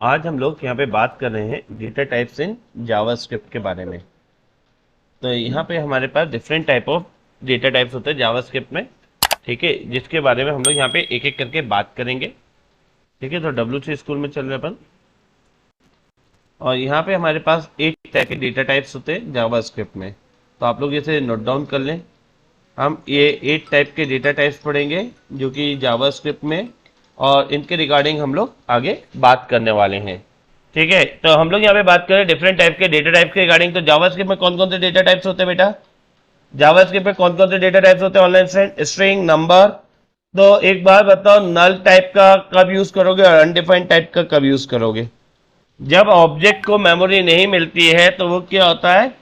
आज हम लोग यहाँ पे बात कर रहे हैं डेटा टाइप्स इन जावास्क्रिप्ट के बारे में। तो यहाँ पे हमारे पास different type of data types होते हैं जावास्क्रिप्ट में, ठीक है, जिसके बारे में हम लोग यहाँ पे एक एक करके बात करेंगे। ठीक है, तो W3 स्कूल में चल रहे अपन, और यहाँ पे हमारे पास 8 टाइप के डेटा टाइप्स होते हैं जावास्क्रिप्ट में। तो आप लोग इसे नोट डाउन कर लें। हम ये 8 टाइप के डेटा टाइप्स पढ़ेंगे जो कि जावास्क्रिप्ट में, और इनके रिगार्डिंग हम लोग आगे बात करने वाले हैं। ठीक है, तो हम लोग यहाँ पे बात करें डिफरेंट टाइप के डेटा टाइप के रिगार्डिंग। तो जावास्क्रिप्ट में कौन कौन से डेटा टाइप्स होते हैं बेटा? जावास्क्रिप्ट में कौन कौन से डेटा टाइप्स होते हैं? Online string, number. तो एक बार बताओ, नल टाइप का कब यूज करोगे और अनडिफाइंड टाइप का कब यूज करोगे? जब ऑब्जेक्ट को मेमोरी नहीं मिलती है तो वो क्या होता है?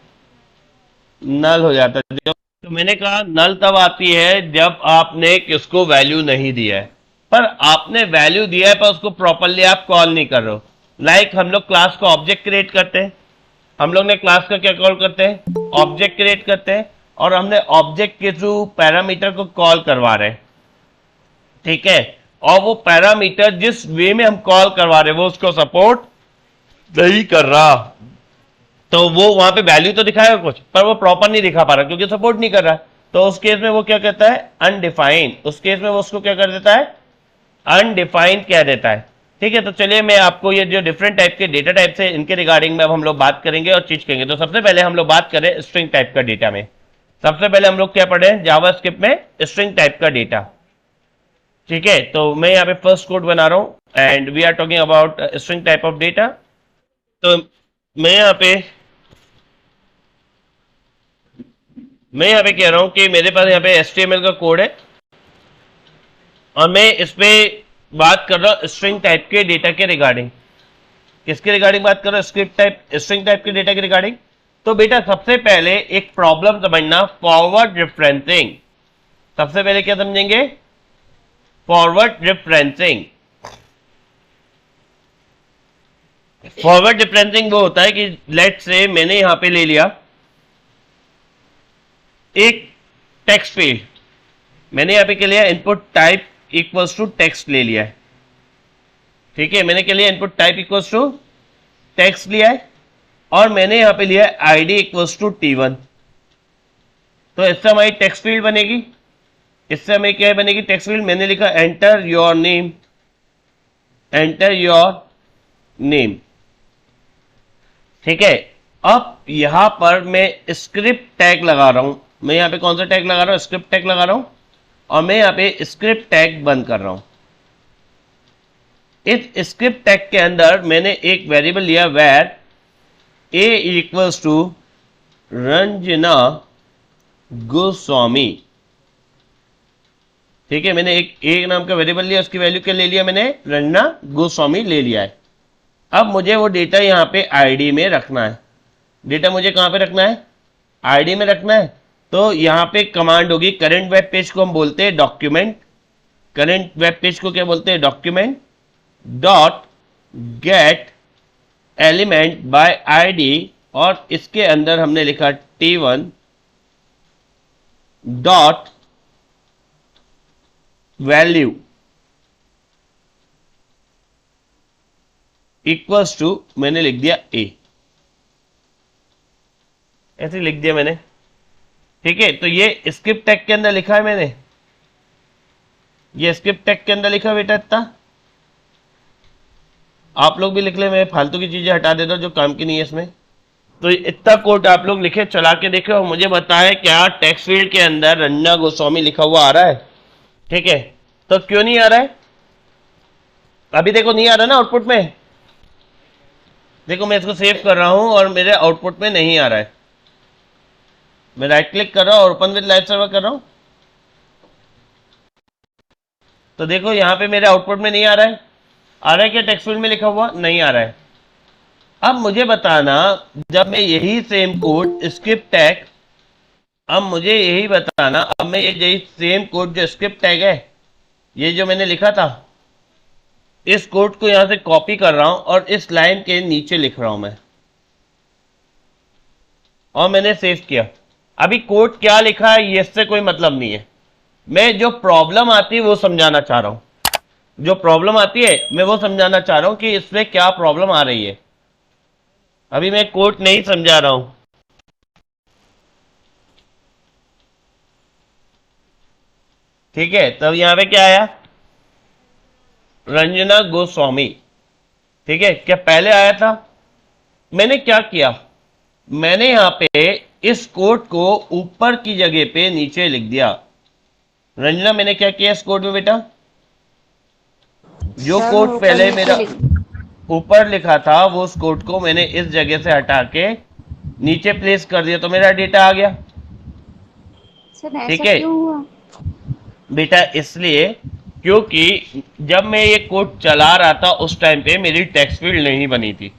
नल हो जाता है। तो मैंने कहा नल तब आती है जब आपने किसको वैल्यू नहीं दिया है, पर आपने वैल्यू दिया है पर उसको प्रॉपरली आप कॉल नहीं कर रहे हो। लाइक हम लोग क्लास का ऑब्जेक्ट क्रिएट करते हैं, हम लोग ने क्लास का क्या कॉल करते हैं? ऑब्जेक्ट क्रिएट करते हैं, और हमने ऑब्जेक्ट के थ्रू पैरामीटर को कॉल करवा रहे हैं। ठीक है, और वो पैरामीटर जिस वे में हम कॉल करवा रहे हैं वो उसको सपोर्ट नहीं कर रहा, तो वो वहां पे वैल्यू तो दिखाएगा कुछ, पर वो प्रॉपर नहीं दिखा पा रहा क्योंकि सपोर्ट नहीं कर रहा। तो उस केस में वो क्या कहता है? अनडिफाइंड। उस केस में वो उसको क्या कर देता है? अनडिफाइंड कह देता है। ठीक है, तो चलिए मैं आपको ये जो डिफरेंट टाइप के डेटा टाइप्स है इनके रिगार्डिंग में अब हम लोग बात करेंगे और चीज करेंगे। तो सबसे पहले हम लोग बात करें स्ट्रिंग टाइप का डेटा में। सबसे पहले हम लोग क्या पढ़े जावास्क्रिप्ट में? स्ट्रिंग टाइप का डेटा। ठीक है, तो मैं यहाँ पे फर्स्ट कोड बना रहा हूं and we are talking about string type of data. तो मैं यहाँ पे कह रहा हूं कि मेरे पास यहाँ पे HTML का कोड है और मैं इस पे बात कर रहा हूं स्ट्रिंग टाइप के डेटा के रिगार्डिंग। किसके रिगार्डिंग बात कर रहा हूं? स्क्रिप्ट टाइप, स्ट्रिंग टाइप के डेटा के रिगार्डिंग। तो बेटा सबसे पहले एक प्रॉब्लम समझना, फॉरवर्ड रेफरेंसिंग। सबसे पहले क्या समझेंगे? Forward referencing. फॉरवर्ड रेफरेंसिंग वो होता है कि लेट से मैंने यहां पे ले लिया एक टेक्स्ट फील्ड, मैंने यहां पे क्या लिया? Input type equals to text ले लिया है। ठीक है, मैंने क्या लिया? Input type equals to text लिया है, और मैंने यहां पे लिया है आईडी इक्वल्स टू T1। तो इससे हमारी टेक्स्ट फील्ड बनेगी। इससे हमें क्या बनेगी? Text field. मैंने लिखा enter your name, enter your name. ठीक है, अब यहां पर मैं स्क्रिप्ट टैग लगा रहा हूं। मैं यहां पे कौन सा टैग लगा रहा हूं? स्क्रिप्ट टैग लगा रहा हूं, और मैं यहां पे स्क्रिप्ट टैग बंद कर रहा हूं। इस स्क्रिप्ट टैग के अंदर मैंने एक वेरिएबल लिया var a equals to Ranjana Goswami. ठीक है, मैंने एक नाम का वेरिएबल लिया, उसकी वैल्यू क्या ले लिया? मैंने रंजना गोस्वामी ले लिया है। अब मुझे वो डेटा यहां पे आईडी में रखना है। डेटा मुझे कहां पे रखना है? आईडी में रखना है। तो यहां पे कमांड होगी, करंट वेब पेज को हम बोलते हैं डॉक्यूमेंट। करंट वेब पेज को क्या बोलते हैं? Document dot gate element by ID, और इसके अंदर हमने लिखा T1 dot value equals to, मैंने लिख दिया A। ऐसे लिख दिया मैंने। ठीक है, तो ये स्क्रिप्ट टैग के अंदर लिखा है मैंने, ये स्क्रिप्ट टैग के अंदर लिखा बेटा। इतना आप लोग भी लिख ले, मैं फालतू की चीजें हटा देता हूं जो काम की नहीं है इसमें। तो इतना कोड आप लोग लिखे, चला के देखे और मुझे बताएं क्या टेक्स्ट फील्ड के अंदर रंजना गोस्वामी लिखा हुआ आ रहा है? ठीक है, तो क्यों नहीं आ रहा है? अभी देखो नहीं आ रहा ना आउटपुट में। देखो मैं इसको सेव कर रहा हूं और मेरे आउटपुट में नहीं आ रहा है। मैं राइट क्लिक कर रहा हूं और ओपन विद लाइव सर्वर कर रहा हूं, तो देखो यहां पे मेरे आउटपुट में नहीं आ रहा है। आ रहा है क्या टेक्स्ट फील्ड में लिखा हुआ? नहीं आ रहा है। अब मुझे बताना, जब मैं यही सेम कोड स्क्रिप्ट टैग, अब मुझे यही बताना, अब मैं यही सेम कोड जो स्क्रिप्ट टैग है, ये जो मैंने लिखा था, इस कोड को यहां से कॉपी कर रहा हूं और इस लाइन के नीचे लिख रहा हूं मैं, और मैंने सेव किया। अभी कोड क्या लिखा है ये इससे कोई मतलब नहीं है, मैं जो प्रॉब्लम आती है वो समझाना चाह रहा हूं। जो प्रॉब्लम आती है मैं वो समझाना चाह रहा हूं कि इसमें क्या प्रॉब्लम आ रही है। अभी मैं कोड नहीं समझा रहा हूं। ठीक है, तब यहां पे क्या आया, रंजना गोस्वामी। ठीक है, क्या पहले आया था? मैंने क्या किया, मैंने यहां पे इस कोड को ऊपर की जगह पे नीचे लिख दिया। रंजना, मैंने क्या किया इस कोड में बेटा, जो सर कोड ऊपर पहले नीचे मेरा लिख। ऊपर लिखा था वो उस कोड को मैंने इस जगह से हटा के नीचे प्लेस कर दिया, तो मेरा डेटा आ गया। सर ठीक ऐसा है क्यों हुआ? बेटा, इसलिए क्योंकि जब मैं ये कोड चला रहा था उस टाइम पे मेरी टेक्स्ट फील्ड नहीं बनी थी।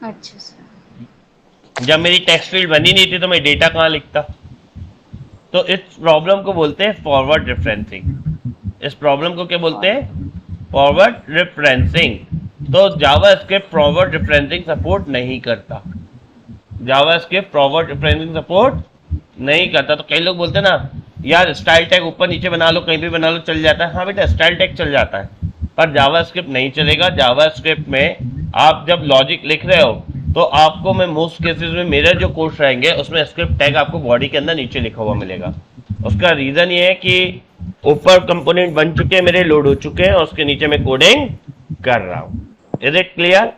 अच्छा सर। जब मेरी टेक्स्ट फील्ड बनी नहीं थी तो मैं डेटा कहां लिखता। तो इस प्रॉब्लम को बोलते हैं फॉरवर्ड रेफरेंसिंग। इस प्रॉब्लम को क्या बोलते और हैं? Forward referencing. तो जावास्क्रिप्ट फॉरवर्ड रेफरेंसिंग सपोर्ट नहीं करता। जावास्क्रिप्ट फॉरवर्ड रेफरेंसिंग सपोर्ट नहीं करता। तो कई लोग बोलते हैं ना, यार स्टाइल टैग ऊपर नीचे बना लो, कहीं भी बना लो, चल जाता है। हाँ बेटा, स्टाइल टैग चल जाता है, पर जावास्क्रिप्ट नहीं चलेगा। जावास्क्रिप्ट में आप जब लॉजिक लिख रहे हो तो आपको मैं मोस्ट केसेस में मेरे जो कोड्स रहेंगे उसमें स्क्रिप्ट टैग आपको बॉडी के अंदर नीचे लिखा हुआ मिलेगा। उसका रीजन ये है कि ऊपर कंपोनेंट बन चुके हैं मेरे, लोड हो चुके हैं, और उसके नीचे मैं कोडिंग कर रहा हूं। Is it clear?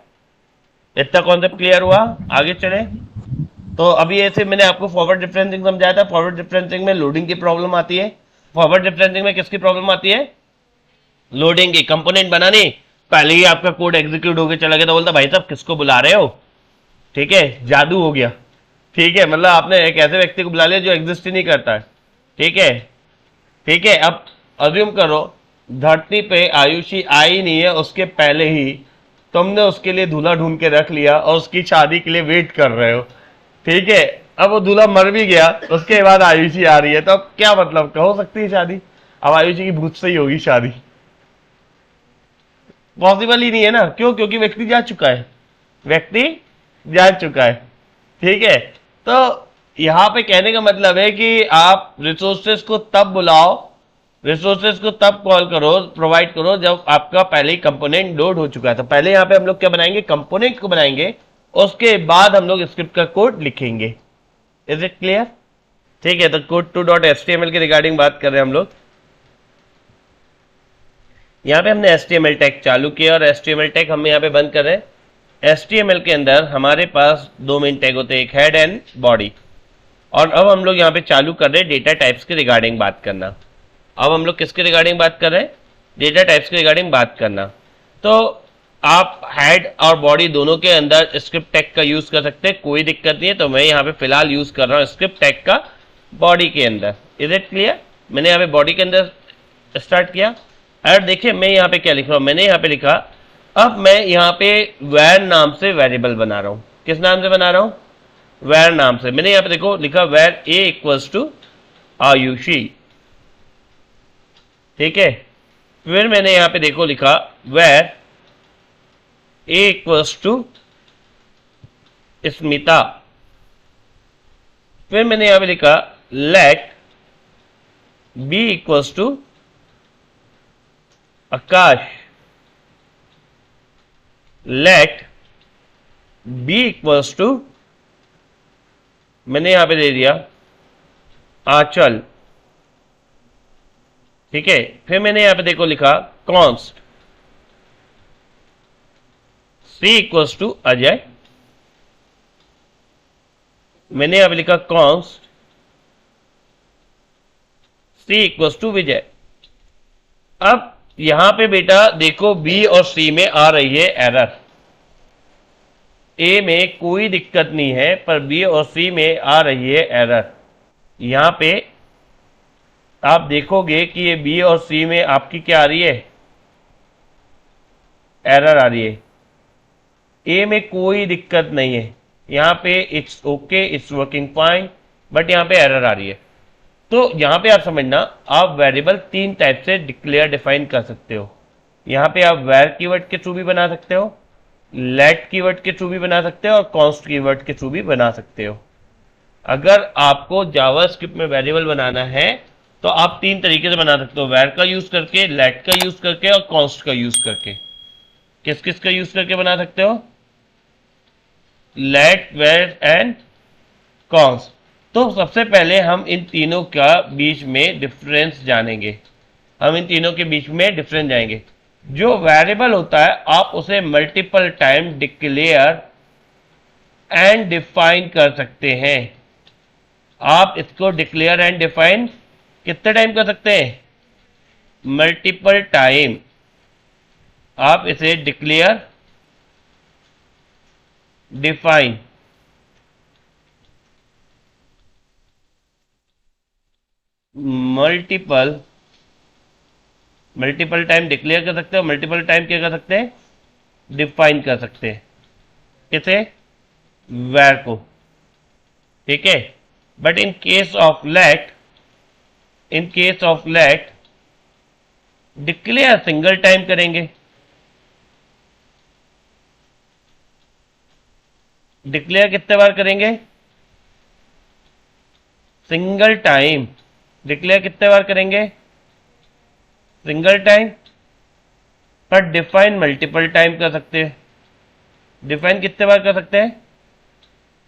इतना कॉन्सेप्ट क्लियर हुआ? आगे चले। तो अभी ऐसे मैंने आपको फॉरवर्ड डिफरेंसिंग समझाया था। फॉरवर्ड डिफरेंसिंग में लोडिंग की प्रॉब्लम आती है। फॉरवर्ड डिफरेंसिंग में किसकी प्रॉब्लम आती है? लोडिंग की। कंपोनेंट बना नहीं, पहले ही आपका कोड एग्जीक्यूट होकर चला गया तो बोलता भाई साहब किसको बुला रहे हो। ठीक है, जादू हो गया। ठीक है, मतलब आपने एक ऐसे व्यक्ति को बुला लिया जो एग्जिस्ट ही नहीं करता है। ठीक है, ठीक है। अब अज्यूम करो धरती पे आयुषी आई नहीं है, उसके पहले ही तुमने उसके लिए दूल्हा ढूंढ के रख लिया और उसकी शादी के लिए वेट कर रहे हो। ठीक है, अब वो दूल्हा मर भी गया, उसके बाद आयुषी आ रही है, तो अब क्या मतलब, हो सकती है शादी? अब आयुषी की भूत से ही होगी शादी? पॉसिबल ही नहीं है ना। क्यों? क्योंकि व्यक्ति जा चुका है, व्यक्ति जा चुका है। ठीक है, तो यहां पे कहने का मतलब है कि आप रिसोर्सेज को तब बुलाओ, रिसोर्सेज को तब कॉल करो, प्रोवाइड करो जब आपका पहले ही कंपोनेंट लोड हो चुका है। तो पहले यहां पे हम लोग क्या बनाएंगे, कंपोनेंट को बनाएंगे, उसके बाद हम लोग स्क्रिप्ट का कोड लिखेंगे। Is it clear? ठीक है, तो कोड 2.html के रिगार्डिंग बात कर रहे हैं हम लोग। यहां पे हमने HTML टैग चालू किया और HTML टैग हम यहां पे बंद कर रहे हैं। HTML के अंदर हमारे पास दो मेन टैग होते हैं, एक हेड एंड बॉडी। और अब हम लोग यहां पे चालू कर रहे हैं डेटा टाइप्स के रिगार्डिंग बात करना। अब हम लोग किसके रिगार्डिंग बात कर रहे हैं? डेटा टाइप्स के रिगार्डिंग बात करना। तो आप हेड और बॉडी दोनों के अंदर स्क्रिप्ट टैग का यूज कर सकते हैं, कोई दिक्कत नहीं है। तो मैं यहाँ पे फिलहाल यूज कर रहा हूँ स्क्रिप्ट टैग का बॉडी के अंदर। Is it clear? मैंने यहाँ पे बॉडी के अंदर स्टार्ट किया। और देखिए मैं यहाँ पे क्या लिख रहा हूँ, मैंने यहाँ पे लिखा, अब मैं यहाँ पे वैर नाम से वेरिएबल बना रहा हूँ। किस नाम से बना रहा हूँ? वैर नाम से। मैंने यहाँ पे देखो लिखा वैर ए इक्वल्स टू आयुषी। ठीक है, फिर मैंने यहां पे देखो लिखा var a equals to Smita. फिर मैंने यहां पे लिखा let b equals to Aakash. Let b equals to, मैंने यहां पे दे दिया आंचल। ठीक है, फिर मैंने यहां पे देखो लिखा const c equals to Ajay. मैंने यहां पे लिखा const c equals to Vijay. अब यहां पे बेटा देखो बी और सी में आ रही है एरर। ए में कोई दिक्कत नहीं है, पर बी और सी में आ रही है एरर। यहां पे आप देखोगे कि ये बी और सी में आपकी क्या आ रही है, एरर आ रही है। ए में कोई दिक्कत नहीं है, यहां पे it's okay, it's working fine, but यहां पे एरर आ रही है। तो यहां पे आप समझना, आप वेरिएबल तीन टाइप से डिक्लेयर डिफाइन कर सकते हो। यहां पे आप वैर कीवर्ड के थ्रू भी बना सकते हो, लेट कीवर्ड के थ्रू भी बना सकते हो, और कॉन्स्ट कीवर्ड के थ्रू भी बना सकते हो। अगर आपको जावास्क्रिप्ट में वेरिएबल बनाना है तो आप तीन तरीके से बना सकते हो, वैर का यूज करके, लेट का यूज करके और कॉन्स्ट का यूज करके। किस किस का यूज करके बना सकते हो? Let, var and const. तो सबसे पहले हम इन तीनों का बीच में डिफरेंस जानेंगे। हम इन तीनों के बीच में डिफरेंस जाएंगे। जो वेरिएबल होता है आप उसे multiple time declare and define कर सकते हैं। आप इसको डिक्लेयर एंड डिफाइन कितने टाइम कर सकते हैं? Multiple time. आप इसे declare, define, multiple time declare कर सकते हो, मल्टीपल टाइम क्या कर सकते हैं? डिफाइन कर सकते हैं। किसे? वैर को। ठीक है। But in case of let, declare single time करेंगे। डिक्लेयर कितने बार करेंगे? Single time. डिक्लेयर कितने बार करेंगे? Single time. पर डिफाइन मल्टीपल टाइम कर सकते हैं। डिफाइन कितने बार कर सकते हैं?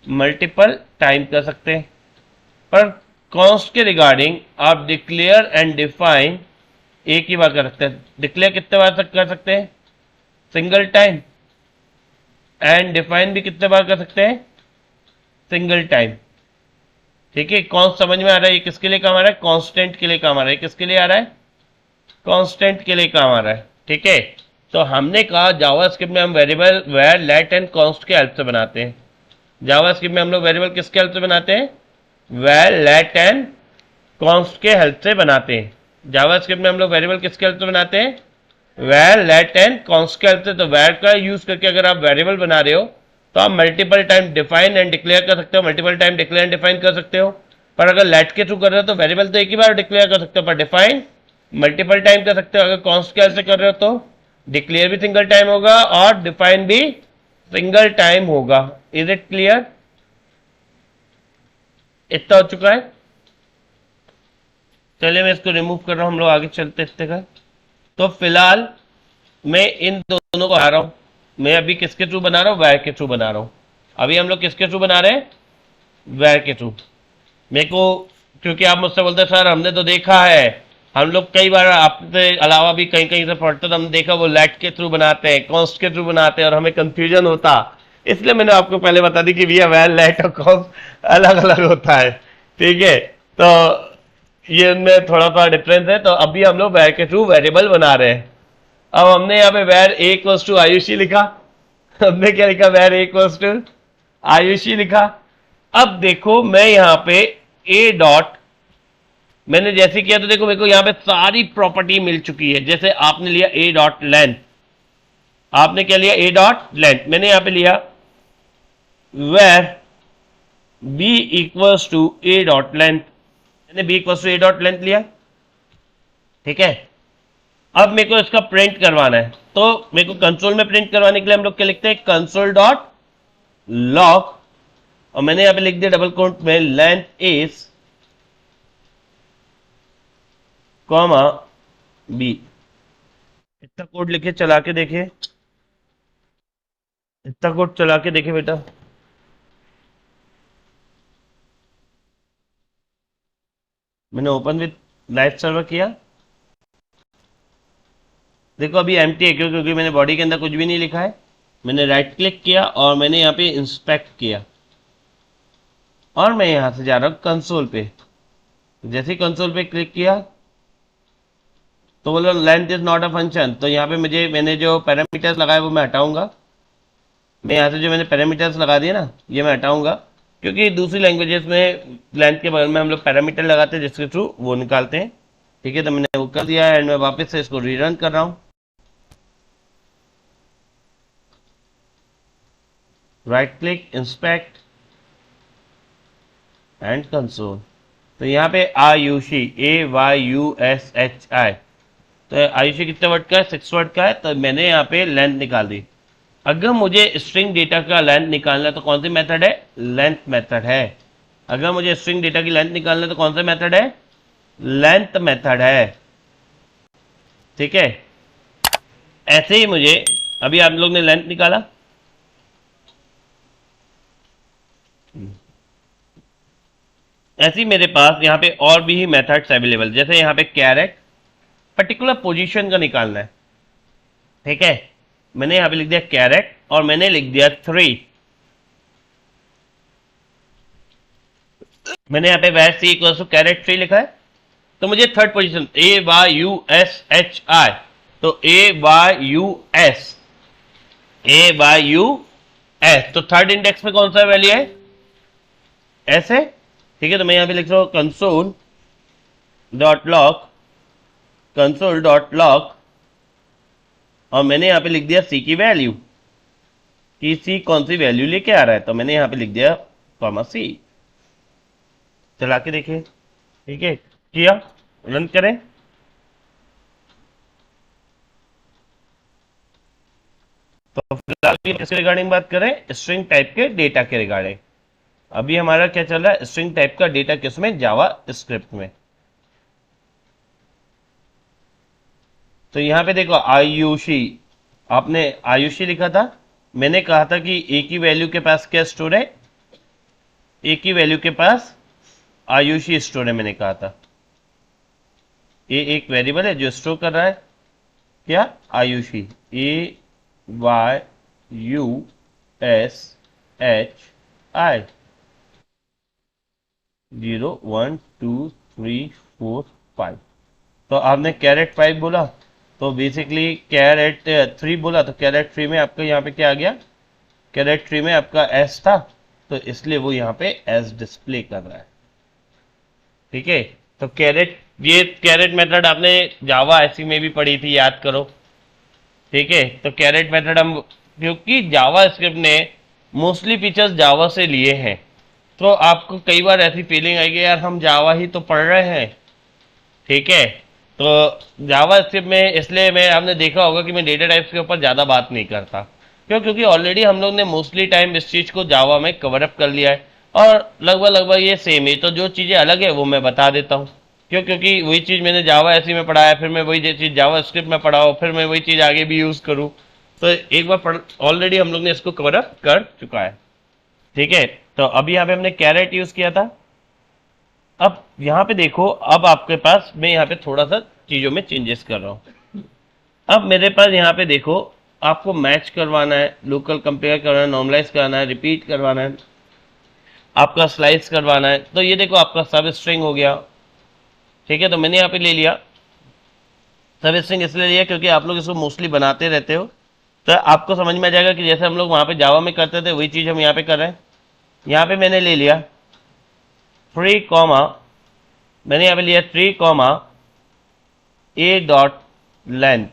मल्टीपल टाइम कर सकते हैं। पर कॉन्स्ट के रिगार्डिंग आप डिक्लेयर एंड डिफाइन एक ही बार कर सकते हैं। डिक्लेयर कितने बार तक कर सकते हैं? Single time. एंड डिफाइन भी कितने बार कर सकते हैं? Single time. ठीक है। कॉन्स्ट समझ में आ रहा है? ये किसके लिए काम आ रहा है? कॉन्स्टेंट के लिए काम आ रहा है। किसके लिए आ रहा है? कॉन्स्टेंट के लिए काम आ रहा है। ठीक है। तो हमने कहा जावास्क्रिप्ट में हम variable var, let and const के हेल्प से बनाते हैं। जावास्क्रिप्ट में हम लोग वेरिएबल किसके हेल्प से बनाते हैं? वेर, लेट एंड कॉन्स्ट के हेल्प से बनाते हैं। जावास्क्रिप्ट में हम लोग वेरिएबल किसके हेल्प से बनाते हैं? वेर, लेट एंड कॉन्स्ट के हेल्प से। तो वेर का यूज करके अगर आप वेरिएबल बना रहे हो तो आप multiple time define and declare कर सकते हो, multiple time declare and define कर सकते हो। पर अगर लेट के थ्रू कर रहे हो तो वेरिएबल तो एक ही बार डिक्लेयर कर सकते हो, पर डिफाइन मल्टीपल टाइम कर सकते हो। अगर कॉन्स्ट के हेल्प से कर रहे हो तो डिक्लेयर भी सिंगल टाइम होगा और डिफाइन भी सिंगल टाइम होगा। Is it clear? इतना हो चुका है। चलिए मैं इसको रिमूव कर रहा हूं, हम लोग आगे चलते इतने का। तो फिलहाल मैं इन दोनों को हटा रहा हूं। मैं अभी किसके थ्रू बना रहा हूं? वैर के थ्रू बना रहा हूं। अभी हम लोग किसके थ्रू बना रहे हैं? वैर के थ्रू। मेरे को, क्योंकि आप मुझसे बोलते हैं सर हमने तो देखा है, हम लोग कई बार आपसे अलावा भी कहीं कहीं से पढ़ते तो हमने देखा वो लेट के थ्रू बनाते हैं, कॉन्स्ट के थ्रू बनाते हैं और हमें कंफ्यूजन होता। इसलिए मैंने आपको पहले बता दी कि भैया वैर, लेट और कॉन्स्ट अलग अलग होता है। ठीक है। तो ये इनमें थोड़ा सा डिफरेंस है। तो अभी हम लोग वैर के थ्रू वेरिएबल बना रहे हैं। अब हमने यहाँ पे वैर ए इक्वल्स टू आयुषी लिखा। हमने क्या लिखा? वैर ए इक्वल्स टू आयुषी लिखा। अब देखो मैं यहाँ पे ए डॉट मैंने जैसे किया तो देखो मेरे को यहाँ पे सारी प्रॉपर्टी मिल चुकी है। जैसे आपने लिया ए डॉट लेंथ, आपने क्या लिया? A dot length. मैंने यहाँ पे लिया var b equals to a dot length. मैंने b equals to a dot length लिया। ठीक है। अब मेरे को इसका प्रिंट करवाना है तो मेरे को कंसोल में प्रिंट करवाने के लिए हम लोग क्या लिखते हैं? Console dot log. और मैंने यहां पे लिख दिया डबल कोट में लेंथ इज कॉमा बी। इतना कोड लिखे, चला के देखिए। इतना कोड चला के देखिए बेटा। मैंने ओपन विथ लाइव सर्वर किया। देखो अभी एम्प्टी है, क्यों? क्योंकि मैंने बॉडी के अंदर कुछ भी नहीं लिखा है। मैंने राइट क्लिक किया और मैंने यहाँ पे इंस्पेक्ट किया और मैं यहां से जा रहा हूं कंसोल पे। जैसे ही कंसोल पे क्लिक किया तो बोलो length is not a function. तो यहाँ पे मैंने जो पैरामीटर्स लगाए वो मैं हटाऊंगा। मैं यहाँ से जो मैंने पैरामीटर्स लगा दिए ना, ये मैं हटाऊंगा, क्योंकि दूसरी लैंग्वेजेस में लेंथ के बगल में हम लोग पैरामीटर लगाते हैं जिसके थ्रू वो निकालते हैं। ठीक है। तो मैंने वो कर दिया एंड मैं वापस से इसको रीरन कर रहा हूँ। Right click, inspect and console. तो यहाँ पे आयुषी, AYUSHI, तो आयुषी कितने वर्ड का है? 6 वर्ड का है। तो मैंने यहाँ पे लेंथ निकाल दी। अगर मुझे स्ट्रिंग डेटा का लेंथ निकालना है तो कौन सी मेथड है? लेंथ मेथड है। अगर मुझे स्ट्रिंग डेटा की लेंथ निकालना है तो कौन सा मेथड है? लेंथ मेथड है, ठीक है। ऐसे ही मुझे अभी आप लोग ने लेंथ निकाला, ऐसे ही मेरे पास यहाँ पे और भी मेथड्स अवेलेबल, जैसे यहाँ पे कैरेट पर्टिकुलर पोजीशन का निकालना है, ठीक है। मैंने यहाँ पे लिख दिया कैरेट और मैंने लिख दिया 3। मैंने यहाँ पे वैर सी इक्वल टू कैरेट 3 लिखा है, तो मुझे थर्ड पोजीशन AYUSHI, तो AYUS, तो थर्ड इंडेक्स में कौन सा वैल्यू है, एस है, ठीक है। तो मैं यहाँ पे लिख रहा हूँ कंसोल डॉट लॉग और मैंने यहाँ पे लिख दिया सी की वैल्यू, कि सी कौन सी वैल्यू लेके आ रहा है, तो मैंने यहाँ पे लिख दिया कॉमा सी। चला के देखिए, ठीक है, किया, रन करें। तो फिलहाल किसके रिगार्डिंग बात करें, स्ट्रिंग टाइप के डेटा के रिगार्डिंग। अभी हमारा क्या चल रहा है, स्ट्रिंग टाइप का डेटा किसमें, जावा स्क्रिप्ट में। तो यहां पे देखो आयुषी, आपने आयुषी लिखा था, मैंने कहा था कि ए की वैल्यू के पास क्या स्टोर है, ए की वैल्यू के पास आयुषी स्टोर है, मैंने कहा था। ए एक वेरिएबल है जो स्टोर कर रहा है क्या, आयुषी, AYUSHI, 0 1 2 3 4 5। तो आपने कैरेट 5 बोला, तो बेसिकली कैरेट 3 बोला, तो कैरेट 3 में आपका यहाँ पे क्या आ गया, कैरेट 3 में आपका एस था, तो इसलिए वो यहाँ पे एस डिस्प्ले कर रहा है, ठीक है। तो कैरेट, ये कैरेट मेथड आपने जावा ऐसी में भी पढ़ी थी, याद करो, ठीक है। तो कैरेट मेथड हम, क्योंकि जावा स्क्रिप्ट ने मोस्टली फीचर्स जावा से लिए हैं, तो आपको कई बार ऐसी फीलिंग आएगी यार हम जावा ही तो पढ़ रहे हैं, ठीक है। तो जावा स्क्रिप्ट में इसलिए मैं, आपने देखा होगा कि मैं डेटा टाइप्स के ऊपर ज़्यादा बात नहीं करता, क्यों, क्योंकि ऑलरेडी हम लोग ने मोस्टली टाइम इस चीज़ को जावा में कवर अप कर लिया है, और लगभग लगभग ये सेम है। तो जो चीज़ें अलग है वो मैं बता देता हूँ, क्यों, क्योंकि वही चीज़ मैंने जावा ऐसी में पढ़ा है, फिर मैं वही चीज़ जावा स्क्रिप्ट में पढ़ाऊँ, फिर मैं वही चीज़ आगे भी यूज़ करूँ। तो एक बार पढ़, ऑलरेडी हम लोग ने इसको कवर अप कर चुका है, ठीक है। तो अभी यहाँ पे हमने कैरेट यूज़ किया था। अब यहाँ पे देखो, अब आपके पास मैं यहाँ पे थोड़ा सा चीज़ों में चेंजेस कर रहा हूँ। अब मेरे पास यहाँ पे देखो, आपको मैच करवाना है, लोकल कंपेयर करना है, नॉर्मलाइज करना है, रिपीट करवाना है, आपका स्लाइस करवाना है। तो ये देखो आपका सब स्ट्रिंग हो गया, ठीक है। तो मैंने यहाँ पे ले लिया सब स्ट्रिंग, इसलिए लिया क्योंकि आप लोग इसको मोस्टली बनाते रहते हो, तो आपको समझ में आ जाएगा कि जैसे हम लोग वहाँ पे जावा में करते थे वही चीज़ हम यहाँ पे कर रहे हैं। यहाँ पे मैंने ले लिया 3 कॉमा, मैंने यहाँ पे लिया 3 कॉमा ए डॉट लेंथ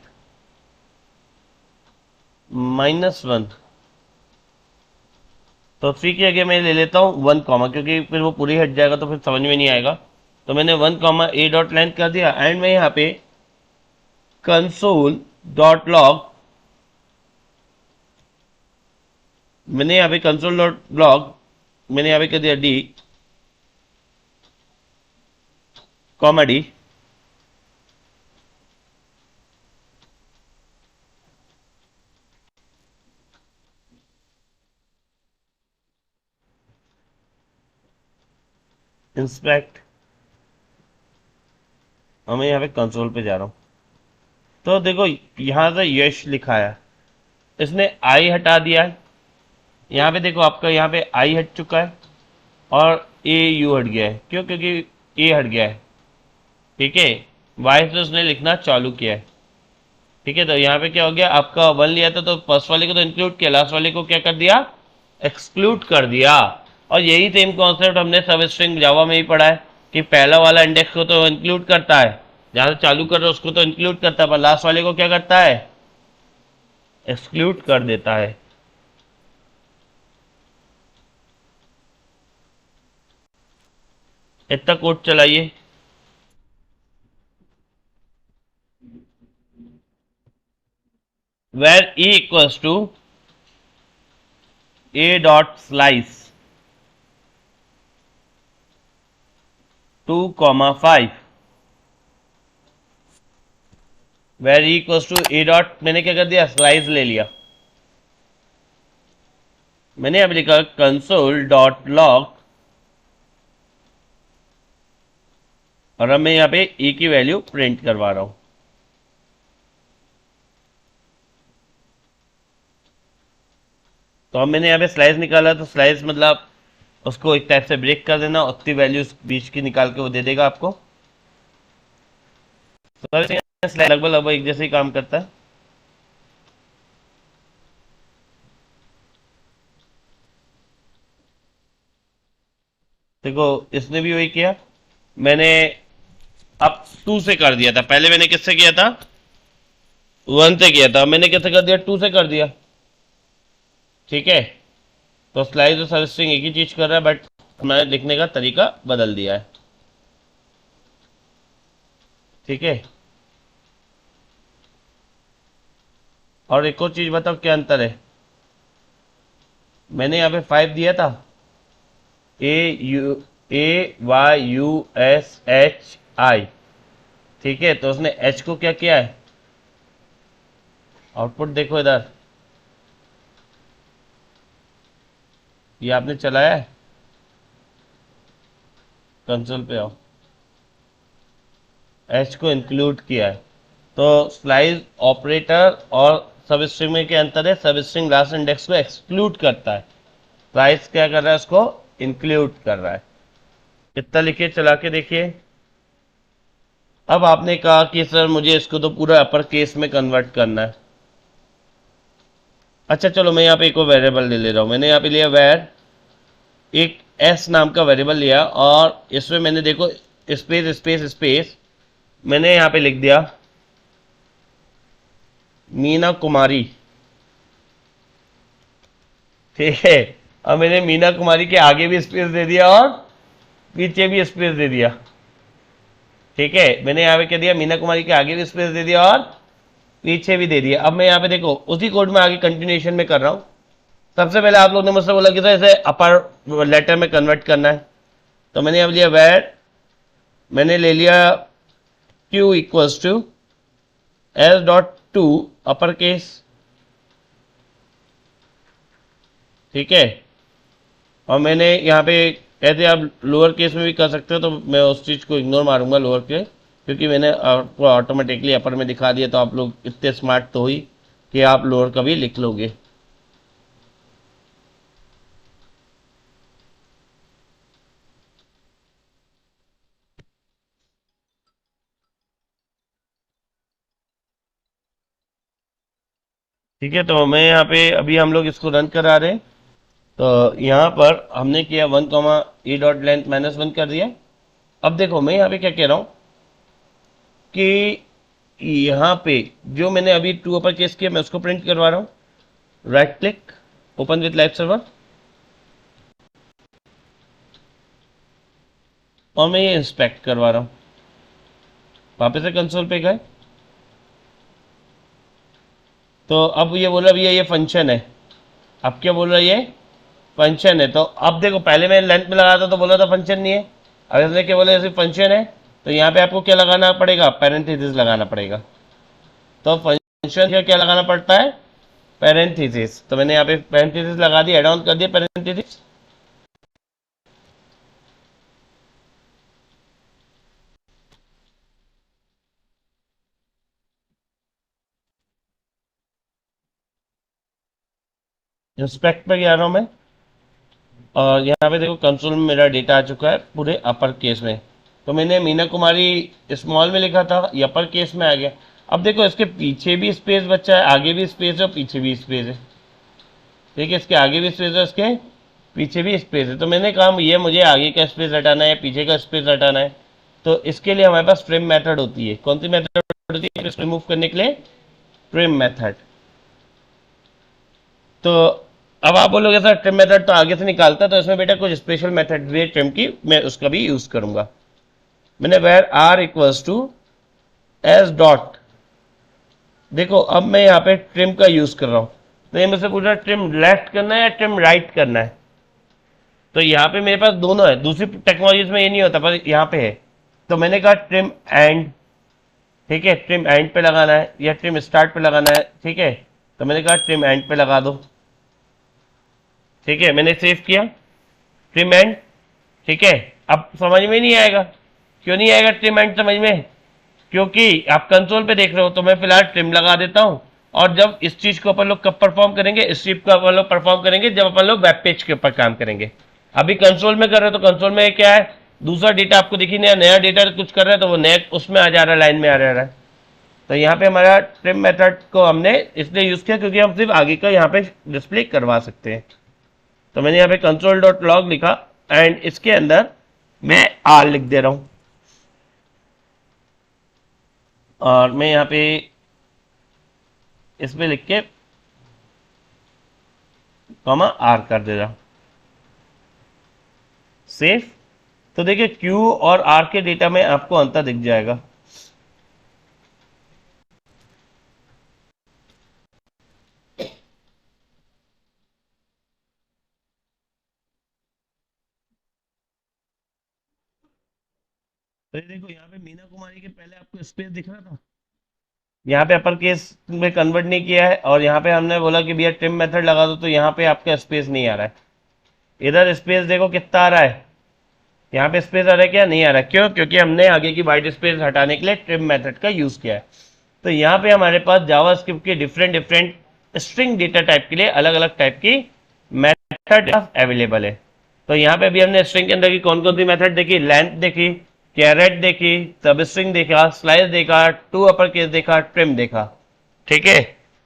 -1, तो 3 की जगह मैं ले लेता हूँ 1 कॉमा, क्योंकि फिर वो पूरी हट जाएगा तो फिर समझ में नहीं आएगा। तो मैंने 1 कॉमा ए डॉट लेंथ कर दिया, एंड मैं यहाँ पे कंसोल डॉट लॉग, मैंने यहाँ पे कंसोल डॉट लॉग, मैंने यहाँ पे कर दिया डी कॉमा डी, इंस्पेक्ट, और मैं यहाँ पे कंसोल पे जा रहा हूँ। तो देखो यहाँ से यश लिखा है, इसने आई हटा दिया है, यहाँ पे देखो आपका यहाँ पे आई हट चुका है और ए यू हट गया है, क्यों, क्योंकि ए हट गया है, ठीक है। वाई से उसने लिखना चालू किया है, ठीक है। तो यहाँ पे क्या हो गया, आपका 1 लिया था तो फर्स्ट वाले को तो इंक्लूड किया, लास्ट वाले को क्या कर दिया, एक्सक्लूड कर दिया। और यही सेम कॉन्सेप्ट हमने सब स्ट्रिंग जावा में ही पढ़ा है, कि पहला वाला इंडेक्स को तो इंक्लूड करता है, जहां से चालू कर रहे हो उसको तो इंक्लूड करता है, पर लास्ट वाले को क्या करता है, एक्सक्लूड कर देता है। इतना कोड चलाइए, var e equals to a dot slice 2 comma 5, var equals to a dot, मैंने क्या कर दिया, स्लाइस ले लिया। मैंने अब लिखा कंसोल डॉट लॉग, और अब मैं यहाँ पे ए की वैल्यू प्रिंट करवा रहा हूं। तो अब मैंने यहाँ पे स्लाइस निकाला, तो स्लाइस मतलब उसको एक टाइप से ब्रेक कर देना, उतनी वैल्यू बीच की निकाल के वो दे देगा आपको। तो स्लाइस लगभग लगभग एक जैसे ही काम करता है। देखो इसने भी वही किया, मैंने अब 2 से कर दिया था, पहले मैंने किससे किया था, 1 से किया था, मैंने कैसे कर दिया, 2 से कर दिया। ठीक है, तो स्लाइस और सबस्ट्रिंग एक ही चीज कर रहा है, बट मैंने लिखने का तरीका बदल दिया है। ठीक है, और एक और चीज बताओ क्या अंतर है। मैंने यहाँ पे 5 दिया था, AYUSHI, ठीक है, तो उसने H को क्या किया है, आउटपुट देखो इधर, ये आपने चलाया है, कंसोल पे आओ, H को इंक्लूड किया है। तो स्लाइस ऑपरेटर और सब स्ट्रिंग में क्या अंतर है, सब स्ट्रिंग लास्ट इंडेक्स को एक्सक्लूड करता है, स्लाइस क्या कर रहा है, उसको इंक्लूड कर रहा है। कितना लिखिए, चला के देखिए। अब आपने कहा कि सर मुझे इसको तो पूरा अपर केस में कन्वर्ट करना है। अच्छा चलो, मैं यहाँ पे एक और वेरिएबल ले रहा हूँ। मैंने यहाँ पे लिया वेर, एक एस नाम का वेरिएबल लिया, और इसमें मैंने देखो स्पेस स्पेस स्पेस, मैंने यहाँ पे लिख दिया मीना कुमारी। ठीक है, अब मैंने मीना कुमारी के आगे भी स्पेस दे दिया और पीछे भी स्पेस दे दिया। ठीक है, मैंने यहाँ पे क्या दिया, मीना कुमारी के आगे भी स्पेस दे दिया और पीछे भी दे दिया। अब मैं यहाँ पे देखो उसी कोड में आगे कंटिन्यूएशन में कर रहा हूँ। सबसे पहले आप लोगों ने मुझसे बोला कि सर इसे अपर लेटर में कन्वर्ट करना है, तो मैंने अब लिया वेर, मैंने ले लिया q equals to s dot to upper case. ठीक है, और मैंने यहाँ पे ऐसे आप लोअर केस में भी कर सकते हो, तो मैं उस चीज़ को इग्नोर मारूंगा लोअर के, क्योंकि मैंने आपको ऑटोमेटिकली अपर में दिखा दिया, तो आप लोग इतने स्मार्ट तो ही कि आप लोअर का भी लिख लोगे। ठीक है, तो मैं यहाँ पे अभी हम लोग इसको रन करा रहे हैं। तो यहाँ पर हमने किया 1 कॉमा ई डॉट लेंथ -1 कर दिया। अब देखो मैं यहाँ पे क्या कह रहा हूँ कि यहाँ पे जो मैंने अभी 2 अपर केस किया, मैं उसको प्रिंट करवा रहा हूँ। Right click, open with live server, और मैं ये इंस्पेक्ट करवा रहा हूँ। वापस से कंसोल पे गए, तो अब ये बोला भैया ये फंक्शन है। अब क्या बोल रहा है, ये फंक्शन है। तो अब देखो पहले मैं लेंथ में लगाया था तो बोला था फंक्शन नहीं है, अब इसने क्या बोला सिर्फ फंक्शन है, तो यहाँ पे आपको क्या लगाना पड़ेगा, पैरेंथेसिस लगाना पड़ेगा। तो फंक्शन का क्या लगाना पड़ता है, पैरेंथेसिस। तो मैंने यहाँ पे पैरेंथेसिस लगा दिया, एड ऑन कर दिया पैरेंथेसिस। इंस्पेक्ट पे जा रहा हूँ मैं, और यहाँ पे देखो कंसोल में मेरा डेटा आ चुका है पूरे अपर केस में। तो मैंने मीना कुमारी स्मॉल में लिखा था, ये अपर केस में आ गया। अब देखो इसके पीछे भी स्पेस बचा है, आगे भी स्पेस है और पीछे भी स्पेस है। ठीक है, इसके आगे भी स्पेस है, इसके पीछे भी स्पेस है। तो मैंने कहा ये मुझे आगे का स्पेस हटाना है, पीछे का स्पेस हटाना है। तो इसके लिए हमारे पास ट्रिम मेथड होती है। कौन सी मेथड होती है इसको रिमूव करने के लिए, ट्रिम मेथड। तो अब आप बोलोगे सर ट्रिम मेथड तो आगे से निकालता, तो इसमें बेटा कुछ स्पेशल मेथड भी है ट्रिम की, मैं उसका भी यूज करूंगा। मैंने var r equals to s dot, देखो अब मैं यहाँ पे ट्रिम का यूज कर रहा हूँ। तो ये मुझसे पूछ रहा है ट्रिम लेफ्ट करना है या ट्रिम राइट करना है। तो यहाँ पे मेरे पास दोनों है, दूसरी टेक्नोलॉजीज में ये नहीं होता, पर यहाँ पे है। तो मैंने कहा ट्रिम एंड, ठीक है, ट्रिम एंड पे लगाना है या ट्रिम स्टार्ट पे लगाना है। ठीक है, तो मैंने कहा ट्रिम एंड पे लगा दो। ठीक है, मैंने सेव किया ट्रिम एंड। ठीक है, अब समझ में नहीं आएगा। क्यों नहीं आएगा ट्रिम एंड समझ में? क्योंकि आप कंसोल पे देख रहे हो। तो मैं फिलहाल ट्रिम लगा देता हूं, और जब इस चीज को अपन लोग कब परफॉर्म करेंगे, इस स्ट्रिप को अपन लोग परफॉर्म करेंगे जब अपन लोग वेब पेज के ऊपर काम करेंगे। अभी कंसोल में कर रहे हो तो कंसोल में क्या है, दूसरा डेटा आपको दिखी नहीं, नया डेटा कुछ कर रहा है तो वो नया उसमें आ जा रहा है, लाइन में आ रहा है। तो यहाँ पे हमारा ट्रिम मेथड को हमने इसलिए यूज किया क्योंकि हम सिर्फ आगे का यहाँ पे डिस्प्ले करवा सकते हैं। तो मैंने यहाँ पे कंसोल डॉट लॉग लिखा एंड इसके अंदर मैं आर लिख दे रहा हूं, और मैं यहाँ पे इसमें लिख के कॉमा आर कर दे रहा हूं, सेफ। तो देखिए क्यू और आर के डेटा में आपको अंतर दिख जाएगा। तो ये देखो यहाँ पे मीना कुमारी के पहले आपको स्पेस दिख रहा था, यहाँ पे अपर केस में कन्वर्ट नहीं किया है, और यहाँ पे हमने बोला कि भैया ट्रिम मेथड लगा दो, तो यहाँ पे आपका स्पेस नहीं आ रहा है। इधर स्पेस देखो कितना आ रहा है, यहाँ पे स्पेस आ रहा है क्या? नहीं आ रहा है। क्यों? क्योंकि हमने आगे की वाइट स्पेस हटाने के लिए ट्रिम मेथड का यूज किया है। तो यहाँ पे हमारे पास जावास्क्रिप्ट के डिफरेंट स्ट्रिंग डेटा टाइप के लिए अलग अलग टाइप की मेथड अवेलेबल है। तो यहाँ पे अभी हमने स्ट्रिंग के अंदर की कौन कौन सी मेथड देखी, लेंथ देखी, कैरेट देखी, सब स्ट्रिंग देखा, स्लाइस देखा, टू अपर केस देखा, ट्रिम देखा। ठीक है,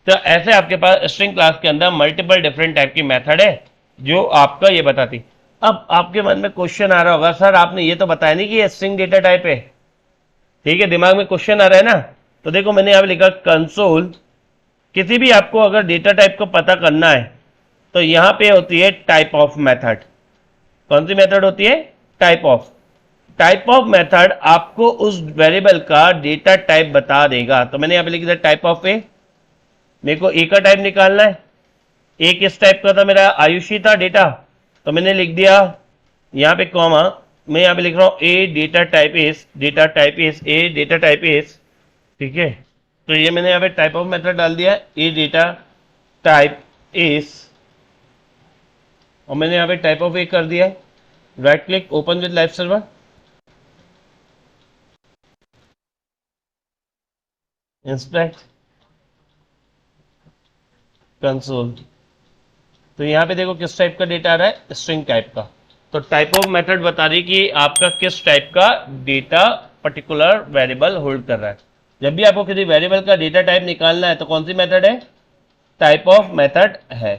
तो ऐसे आपके पास स्ट्रिंग क्लास के अंदर मल्टीपल डिफरेंट टाइप की मेथड है जो आपका ये बताती। अब आपके मन में क्वेश्चन आ रहा होगा, सर आपने ये तो बताया नहीं कि ये स्ट्रिंग डेटा टाइप है। ठीक है, दिमाग में क्वेश्चन आ रहा है ना। तो देखो मैंने यहाँ पे लिखा कंसोल, किसी भी आपको अगर डेटा टाइप को पता करना है तो यहाँ पे होती है टाइप ऑफ मेथड। कौन सी मेथड होती है? Type of. Type of method आपको उस वेरिएबल का डेटा टाइप बता देगा। तो मैंने यहाँ पे लिख दिया टाइप ऑफ ए, मेरे को ए का टाइप निकालना है। ए किस टाइप का था? मेरा आयुषी था डेटा, तो मैंने लिख दिया यहाँ पे कॉमा, मैं यहाँ पे लिख रहा हूँ a data type is, data type is a, data type is. ठीक है, तो ये मैंने यहाँ पे टाइप ऑफ मेथड डाल दिया, ए डेटा टाइप इज, और मैंने यहाँ पे टाइप ऑफ ए कर दिया। Right click, open with live server, inspect console. तो यहाँ पे देखो किस टाइप का डेटा आ रहा है, स्ट्रिंग टाइप का। तो टाइप ऑफ मेथड बता रही कि आपका किस टाइप का डेटा पर्टिकुलर वेरिएबल होल्ड कर रहा है। जब भी आपको किसी वेरिएबल का डेटा टाइप निकालना है तो कौन सी मेथड है? टाइप ऑफ मेथड है।